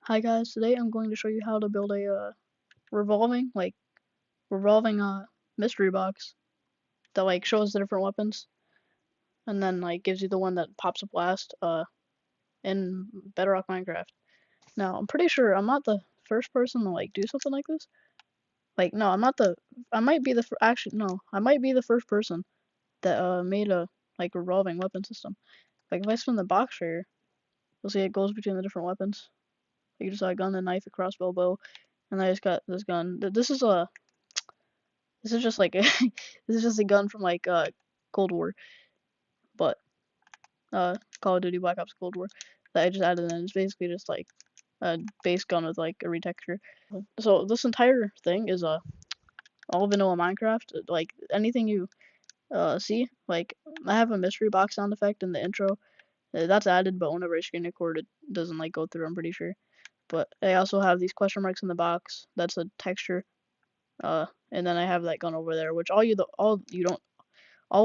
Hi guys, today I'm going to show you how to build a revolving mystery box that shows the different weapons and then gives you the one that pops up last in Bedrock Minecraft. Now I'm pretty sure I'm not the first person to do something like this. No, I'm not the I might be the actually no, I might be the first person that made a revolving weapon system. If I spin the box here, you'll see it goes between the different weapons. You just saw a gun, a knife, a crossbow, bow, and I just got this gun. This is just this is just a gun from Cold War, but Call of Duty Black Ops Cold War that I just added in. It's basically just a base gun with a retexture. So this entire thing is all vanilla Minecraft. Anything you see, I have a mystery box sound effect in the intro. That's added, but whenever I screen record, it doesn't go through. I'm pretty sure. But I also have these question marks in the box. That's a texture. And then I have that gun over there, which all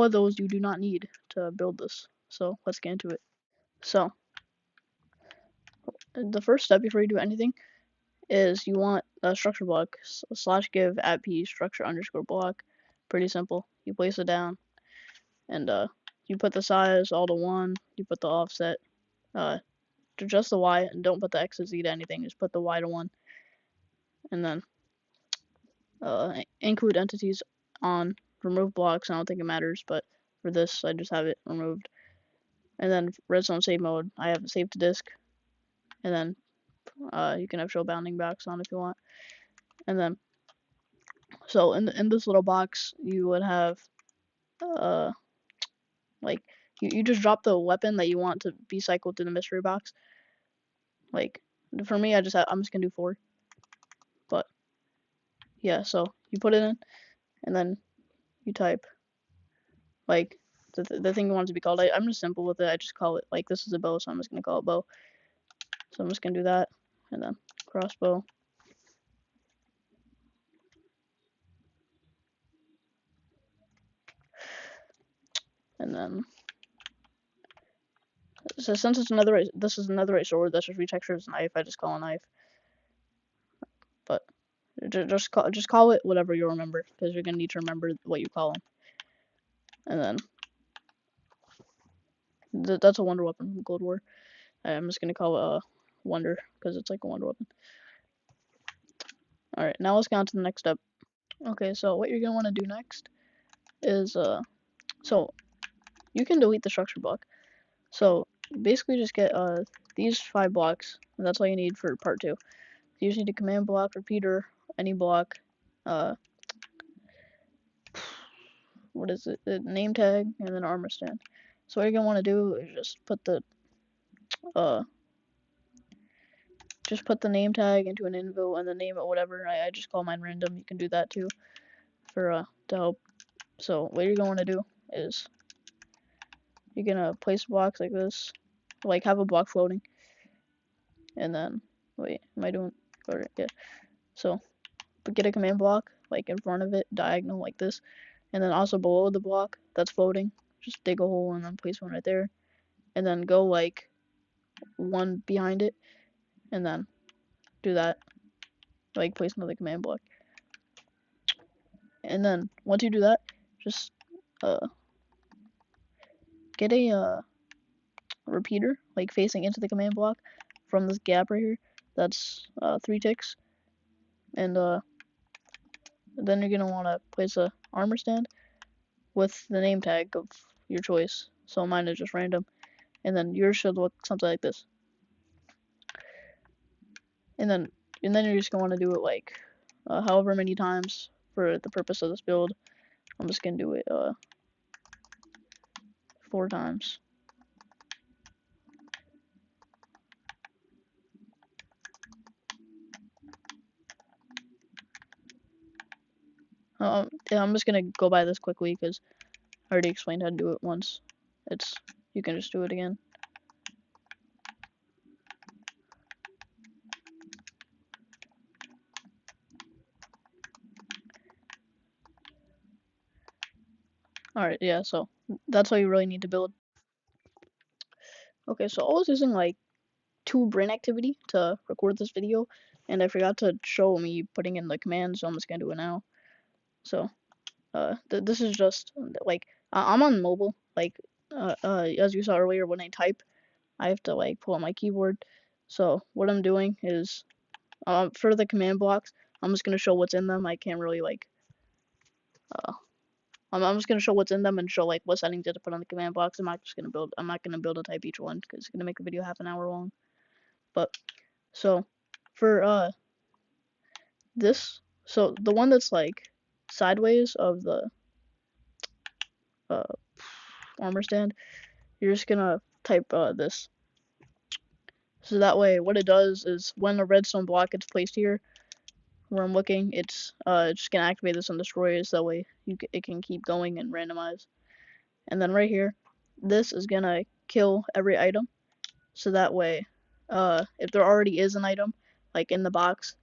of those you do not need to build this. So let's get into it. So the first step before you do anything is you want a structure block slash give at p structure underscore block. Pretty simple. You place it down and you put the size all to 1. You put the offset to just the y, and don't put the x, z to anything. Just put the y to 1, and then include entities on remove blocks. I don't think it matters, but for this I just have it removed. And then redstone save mode, I have it saved to disk, and then you can have show bounding box on if you want. And then so in this little box you would have like you just drop the weapon that you want to be cycled to the mystery box. For me, I'm just gonna do 4. But yeah, so you put it in and then you type the thing you want it to be called. I'm just simple with it. I just call it this is a bow, so I'm just gonna call it bow. So I'm just gonna do that, and then crossbow. And then so since this is another sword that's just retextured as knife, I just call a knife. But just call it whatever you remember, because you're gonna need to remember what you call them. And then that's a wonder weapon from Cold War. I'm just gonna call it wonder because it's like a wonder weapon. All right, now let's get on to the next step. Okay, so what you're gonna want to do next is so you can delete the structure block. So basically just get these 5 blocks, and that's all you need for part 2. You just need a command block, repeater, any block, what is it, the name tag, and then armor stand. So what you're gonna want to do is just put the name tag into an invo and then name it whatever. I just call mine random. You can do that too for to help. So what you're going to do is you're gonna place blocks like this, have a block floating, and then wait, am I doing alright? Yeah. So get a command block in front of it, diagonal like this, and then also below the block that's floating, just dig a hole and then place one right there, and then go one behind it, and then do that, place another command block, and then once you do that, just get a repeater facing into the command block from this gap right here. That's 3 ticks, and then you're gonna want to place a armor stand with the name tag of your choice. So mine is just random, and then yours should look something like this. And then you're just gonna want to do it however many times for the purpose of this build. I'm just gonna do it 4 times. Yeah, I'm just gonna go by this quickly because I already explained how to do it once. You can just do it again. Alright, yeah, so that's all you really need to build. Okay, so I was using 2 too brain activity to record this video, and I forgot to show me putting in the command, so I'm just gonna do it now. So this is just like I'm on mobile. Like as you saw earlier, when I type, I have to like pull out my keyboard. So what I'm doing is for the command blocks, I'm just gonna show what's in them. I can't really like I'm just gonna show what's in them and show like what settings to put on the command blocks. I'm not gonna build a type each one because it's gonna make the video half an hour long. But so for this, so the one that's like sideways of the armor stand, you're just gonna type this. So that way, what it does is when a redstone block gets placed here, where I'm looking, it's just gonna activate this and destroy it. So that way it can keep going and randomize. And then right here, this is gonna kill every item. So that way, if there already is an item like in the box,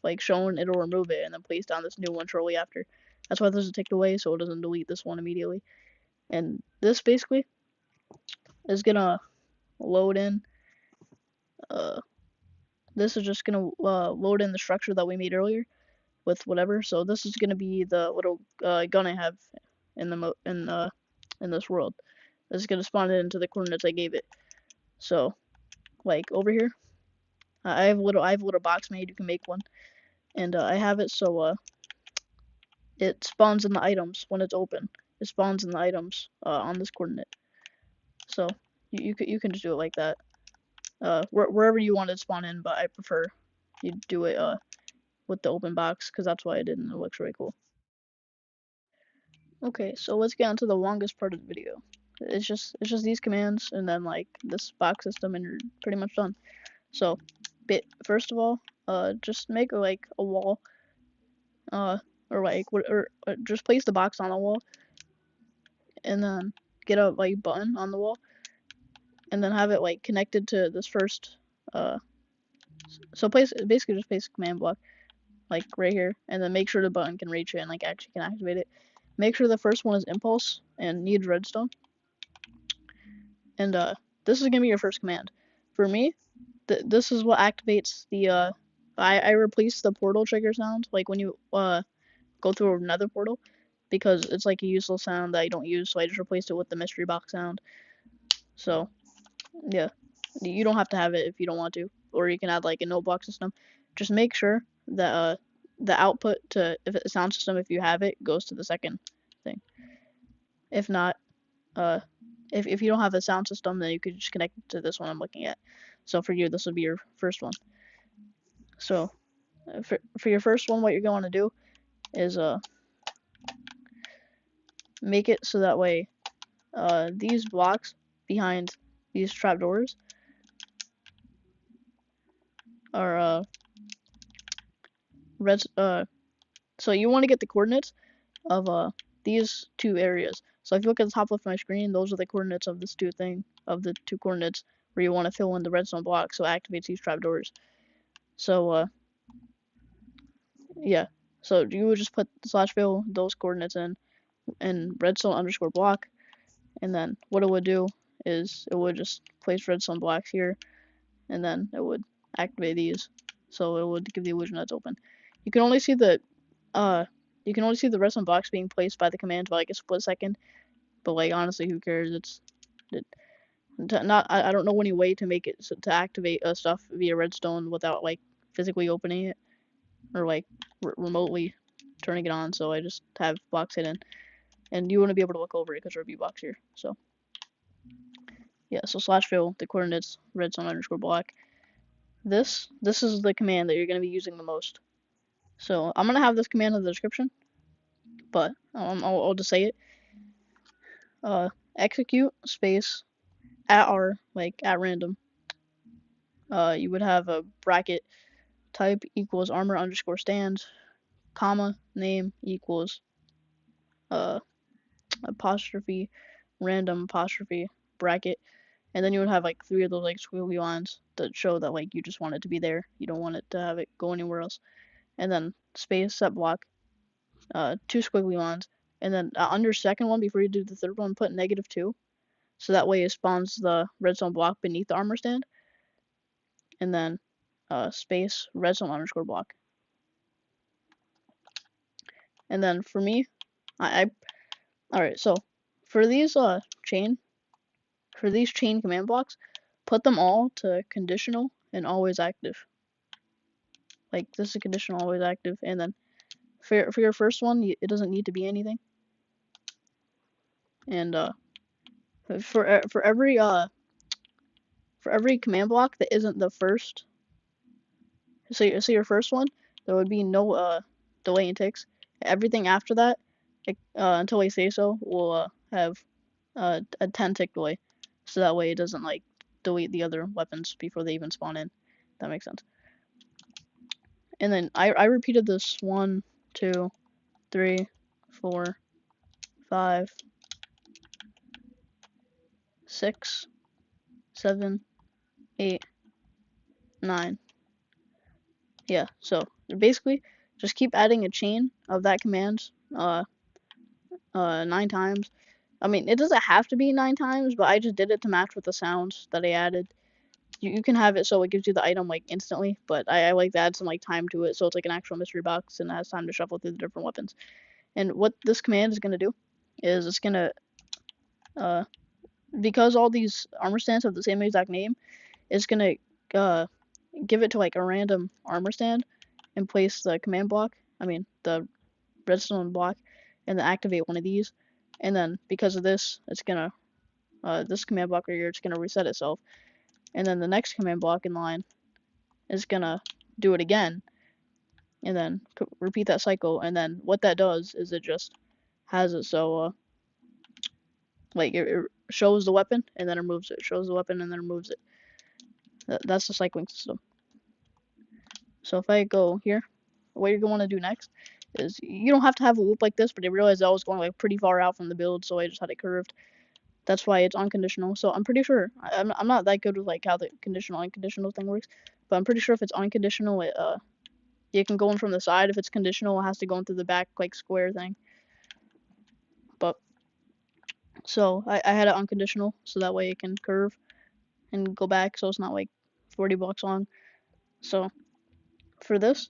like shown, it'll remove it and then place down this new one shortly after. That's why this is ticked away, so it doesn't delete this one immediately. And this basically is gonna load in. This is just gonna load in the structure that we made earlier with whatever. So this is gonna be the little gun I have in the in this world. This is gonna spawn it into the coordinates I gave it. So like over here, I have a little box made. You can make one, and I have it so it spawns in the items when it's open. It spawns in the items on this coordinate. So you can just do it like that. Wherever you want it to spawn in, but I prefer you do it with the open box because that's why I did, and it looks really cool. Okay, so let's get on to the longest part of the video. It's just these commands and then like this box system, and you're pretty much done. So, first of all, just make like a wall, or just place the box on the wall, and then get a like button on the wall, and then have it like connected to this first. So basically just place a command block like right here, and then make sure the button can reach it and like actually can activate it. Make sure the first one is impulse and needs redstone. And this is gonna be your first command. For me, this is what activates the I replaced the portal trigger sound like when you go through another portal, because it's like a useless sound that I don't use, so I just replaced it with the mystery box sound. So yeah, you don't have to have it if you don't want to, or you can add like a note block system. Just make sure that the output to if it's a sound system, if you have it, goes to the second thing. If not, if you don't have a sound system, then you could just connect it to this one I'm looking at. So for you, this would be your first one. So for your first one, what you're going to do is make it so that way these blocks behind these trapdoors are red. So you want to get the coordinates of these two areas. So if you look at the top left of my screen, those are the coordinates of this of the two coordinates where you want to fill in the redstone block, so it activates these trapdoors. So yeah, so you would just put /fill those coordinates in redstone underscore block, and then what it would do is it would just place redstone blocks here, and then it would activate these, so it would give the illusion that's open. You can only see the redstone blocks being placed by the command by like a split second, but like honestly, who cares? I don't know any way to make it to activate stuff via redstone without like physically opening it or like remotely turning it on, so I just have blocks hidden, and you want to be able to look over it because there are view blocks here. So yeah, so /fill the coordinates redstone underscore block. This is the command that you're going to be using the most. So I'm going to have this command in the description, but I'll just say it. Execute space @r, like at random. You would have a bracket type equals armor underscore stand, comma name equals apostrophe random apostrophe bracket, and then you would have like 3 of those like squiggly lines that show that like you just want it to be there. You don't want it to have it go anywhere else. And then space setblock, 2 squiggly lines, and then under second one before you do the third one, put -2, so that way it spawns the redstone block beneath the armor stand. and then space redstone underscore block. And then for me, I alright, so for these chain command blocks, put them all to conditional and always active. Like this is conditional always active, and then for your first one, it doesn't need to be anything. And for every command block that isn't the first, so your first one, there would be no delay in ticks. Everything after that, until we say so, will have a 10 tick delay, so that way it doesn't like delete the other weapons before they even spawn in. That makes sense. And then I repeated this 1, 2, 3, 4, 5, 6, 7, 8, 9. Yeah, so basically just keep adding a chain of that command 9 times. I mean, it doesn't have to be 9 times, but I just did it to match with the sounds that I added. You can have it so it gives you the item like instantly, but I like to add some like time to it, so it's like an actual mystery box and it has time to shuffle through the different weapons. And what this command is gonna do is it's gonna because all these armor stands have the same exact name, it's gonna give it to like a random armor stand and place the command block, the redstone block, and then activate one of these. And then because of this, it's gonna this command block right here, it's gonna reset itself. And then the next command block in line is gonna do it again, and then repeat that cycle. And then what that does is it just has it so like it shows the weapon and then removes it, shows the weapon and then removes it. That's the cycling system. So if I go here, what you're going to do next is you don't have to have a loop like this, but I realized I was going like pretty far out from the build, so I just had it curved. That's why it's unconditional. So I'm pretty sure I'm not that good with like how the conditional unconditional thing works, but I'm pretty sure if it's unconditional, it can go in from the side. If it's conditional, it has to go in through the back like square thing. But so I had it unconditional, so that way it can curve and go back, so it's not like 40 blocks long. So for this,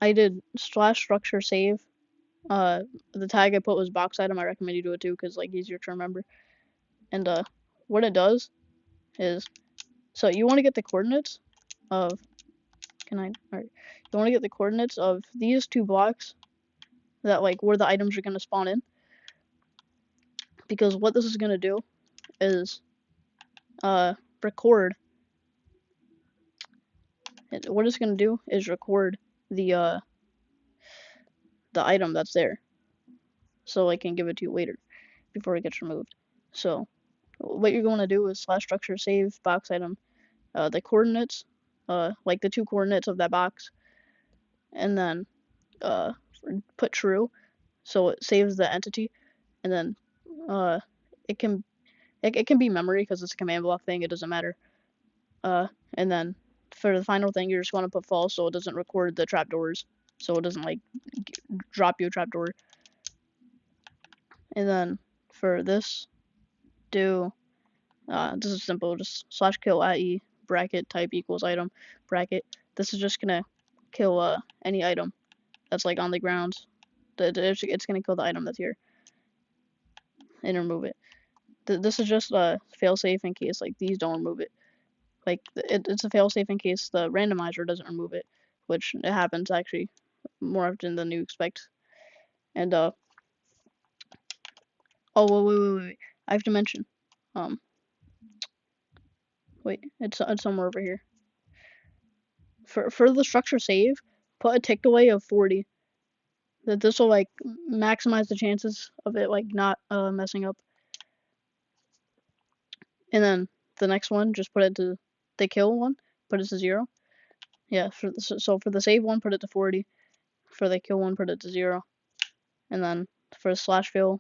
I did /structure save. The tag I put was box item. I recommend you do it too, because like easier to remember. And what it does is, so you want to get the coordinates of, alright, you want to get the coordinates of these 2 blocks that like where the items are going to spawn in, because what this is going to do is record, what it's going to do is record the item that's there, so I can give it to you later before it gets removed. So what you're going to do is /structure save box item, the coordinates, like the 2 coordinates of that box, and then put true, so it saves the entity, and then it can be memory because it's a command block thing. It doesn't matter. And then for the final thing, you're just going to put false, so it doesn't record the trapdoors, so it doesn't like drop you a trapdoor. And then for this, do this is simple, just /kill IE bracket type equals item bracket. This is just gonna kill any item that's like on the ground. It's gonna kill the item that's here and remove it. This is just a failsafe in case like these don't remove it. Like it's a failsafe in case the randomizer doesn't remove it, which it happens actually more often than you expect. And oh wait, I have to mention, wait, it's somewhere over here. For the structure save, put a tick delay of 40. That this will like maximize the chances of it like not messing up. And then the next one, just put it to the kill one, put it to 0. Yeah, so for the save one, put it to 40. For the kill one, put it to 0. And then for the /fill,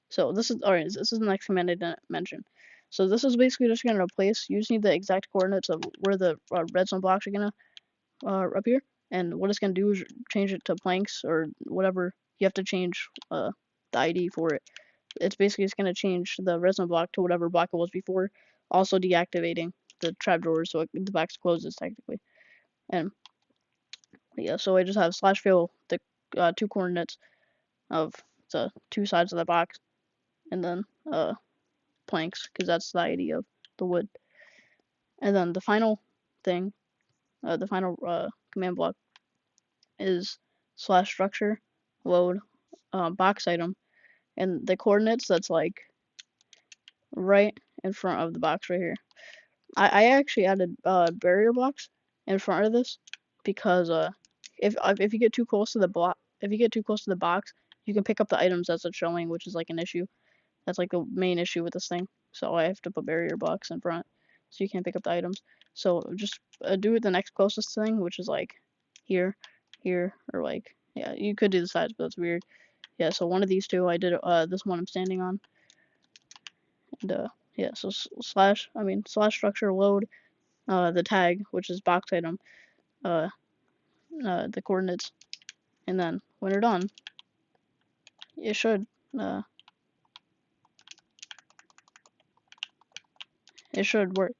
so this is alright. This is the next command I didn't mention. So this is basically just gonna replace. You just need the exact coordinates of where the redstone blocks are gonna appear, and what it's gonna do is change it to planks or whatever. You have to change the ID for it. It's basically just gonna change the redstone block to whatever block it was before, also deactivating the trapdoor so the box closes technically. And yeah, so I just have slash fill the 2 coordinates of the 2 sides of the box, and then planks, because that's the idea of the wood. And then the final thing, the final command block is slash structure load box item, and the coordinates that's like right in front of the box right here. I actually added barrier blocks in front of this because if you get too close to the block, if you get too close to the box, you can pick up the items as it's showing, which is like an issue. That's like the main issue with this thing. So I have to put barrier blocks in front so you can't pick up the items. So just do the next closest thing, which is like here, here, or like, yeah, you could do the sides, but it's weird. Yeah, so one of these two, I did this one I'm standing on. And yeah, so slash structure load the tag, which is box item, the coordinates, and then when you're done, it should work.